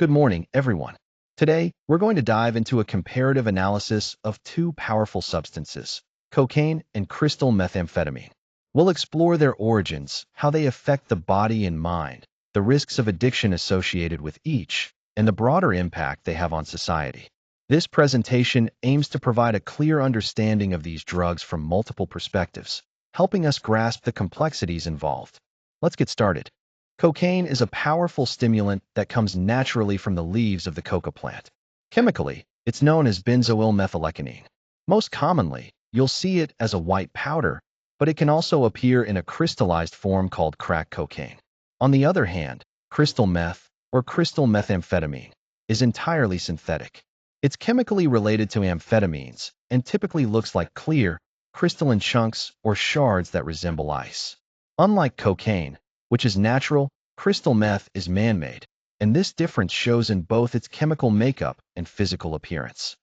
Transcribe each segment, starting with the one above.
Good morning, everyone. Today, we're going to dive into a comparative analysis of two powerful substances, cocaine and crystal methamphetamine. We'll explore their origins, how they affect the body and mind, the risks of addiction associated with each, and the broader impact they have on society. This presentation aims to provide a clear understanding of these drugs from multiple perspectives, helping us grasp the complexities involved. Let's get started. Cocaine is a powerful stimulant that comes naturally from the leaves of the coca plant. Chemically, it's known as benzoyl methylecgonine. Most commonly, you'll see it as a white powder, but it can also appear in a crystallized form called crack cocaine. On the other hand, crystal meth, or crystal methamphetamine, is entirely synthetic. It's chemically related to amphetamines and typically looks like clear, crystalline chunks or shards that resemble ice. Unlike cocaine, which is natural, crystal meth is man-made, and this difference shows in both its chemical makeup and physical appearance.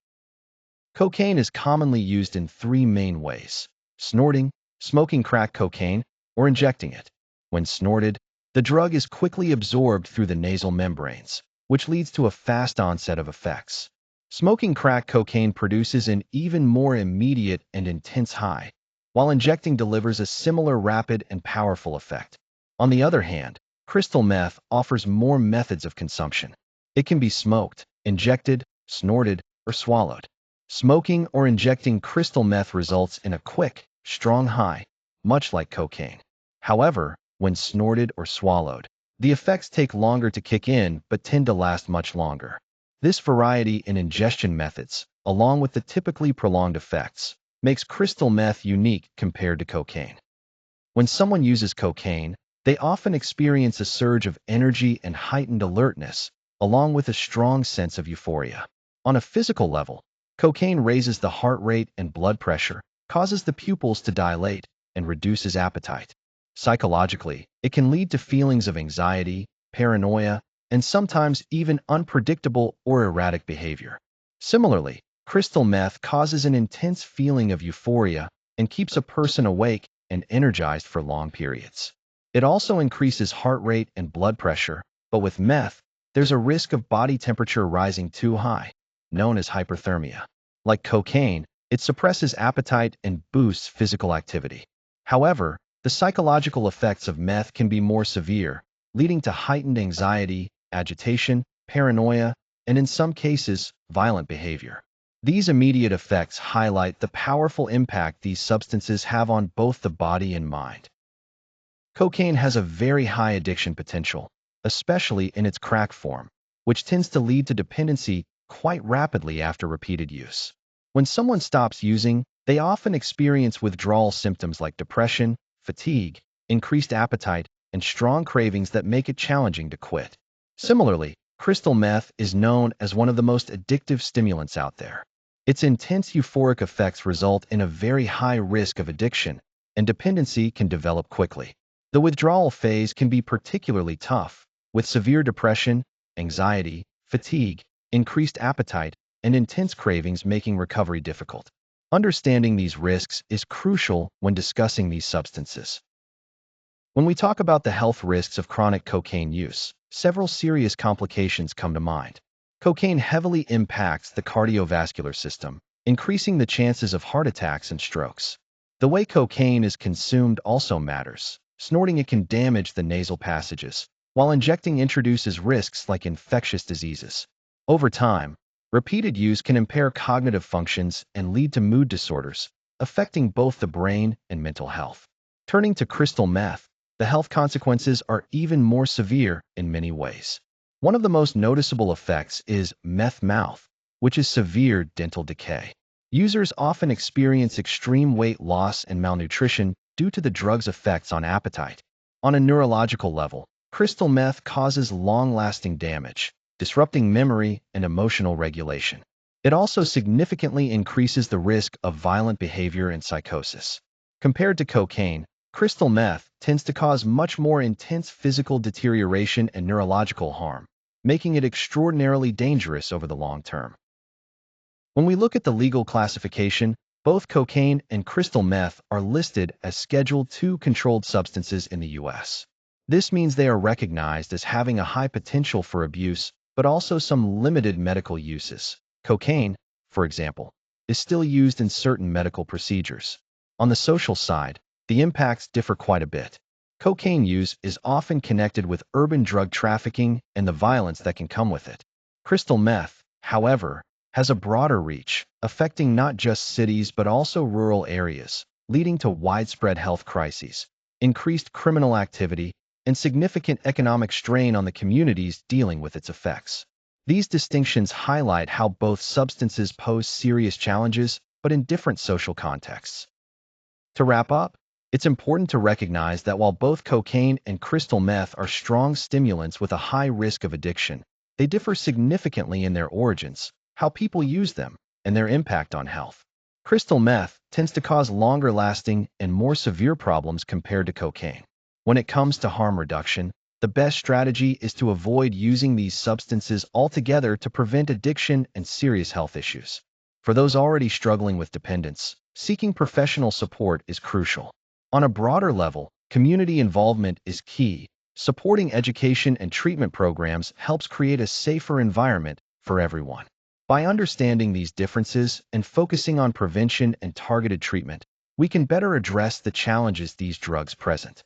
Cocaine is commonly used in three main ways: snorting, smoking crack cocaine, or injecting it. When snorted, the drug is quickly absorbed through the nasal membranes, which leads to a fast onset of effects. Smoking crack cocaine produces an even more immediate and intense high, while injecting delivers a similar rapid and powerful effect. On the other hand, crystal meth offers more methods of consumption. It can be smoked, injected, snorted, or swallowed. Smoking or injecting crystal meth results in a quick, strong high, much like cocaine. However, when snorted or swallowed, the effects take longer to kick in but tend to last much longer. This variety in ingestion methods, along with the typically prolonged effects, makes crystal meth unique compared to cocaine. When someone uses cocaine, they often experience a surge of energy and heightened alertness, along with a strong sense of euphoria. On a physical level, cocaine raises the heart rate and blood pressure, causes the pupils to dilate, and reduces appetite. Psychologically, it can lead to feelings of anxiety, paranoia, and sometimes even unpredictable or erratic behavior. Similarly, crystal meth causes an intense feeling of euphoria and keeps a person awake and energized for long periods. It also increases heart rate and blood pressure, but with meth, there's a risk of body temperature rising too high, known as hyperthermia. Like cocaine, it suppresses appetite and boosts physical activity. However, the psychological effects of meth can be more severe, leading to heightened anxiety, agitation, paranoia, and in some cases, violent behavior. These immediate effects highlight the powerful impact these substances have on both the body and mind. Cocaine has a very high addiction potential, especially in its crack form, which tends to lead to dependency quite rapidly after repeated use. When someone stops using, they often experience withdrawal symptoms like depression, fatigue, increased appetite, and strong cravings that make it challenging to quit. Similarly, crystal meth is known as one of the most addictive stimulants out there. Its intense euphoric effects result in a very high risk of addiction, and dependency can develop quickly. The withdrawal phase can be particularly tough, with severe depression, anxiety, fatigue, increased appetite, and intense cravings making recovery difficult. Understanding these risks is crucial when discussing these substances. When we talk about the health risks of chronic cocaine use, several serious complications come to mind. Cocaine heavily impacts the cardiovascular system, increasing the chances of heart attacks and strokes. The way cocaine is consumed also matters. Snorting it can damage the nasal passages, while injecting introduces risks like infectious diseases. Over time, repeated use can impair cognitive functions and lead to mood disorders, affecting both the brain and mental health. Turning to crystal meth, the health consequences are even more severe in many ways. One of the most noticeable effects is meth mouth, which is severe dental decay. Users often experience extreme weight loss and malnutrition due to the drug's effects on appetite. On a neurological level, crystal meth causes long-lasting damage, disrupting memory and emotional regulation. It also significantly increases the risk of violent behavior and psychosis. Compared to cocaine, crystal meth tends to cause much more intense physical deterioration and neurological harm, making it extraordinarily dangerous over the long term. When we look at the legal classification, both cocaine and crystal meth are listed as Schedule II controlled substances in the U.S. This means they are recognized as having a high potential for abuse but also some limited medical uses. Cocaine, for example, is still used in certain medical procedures. On the social side, the impacts differ quite a bit. Cocaine use is often connected with urban drug trafficking and the violence that can come with it. Crystal meth, however, has a broader reach, affecting not just cities but also rural areas, leading to widespread health crises, increased criminal activity, and significant economic strain on the communities dealing with its effects. These distinctions highlight how both substances pose serious challenges, but in different social contexts. To wrap up, it's important to recognize that while both cocaine and crystal meth are strong stimulants with a high risk of addiction, they differ significantly in their origins, how people use them, and their impact on health. Crystal meth tends to cause longer-lasting and more severe problems compared to cocaine. When it comes to harm reduction, the best strategy is to avoid using these substances altogether to prevent addiction and serious health issues. For those already struggling with dependence, seeking professional support is crucial. On a broader level, community involvement is key. Supporting education and treatment programs helps create a safer environment for everyone. By understanding these differences and focusing on prevention and targeted treatment, we can better address the challenges these drugs present.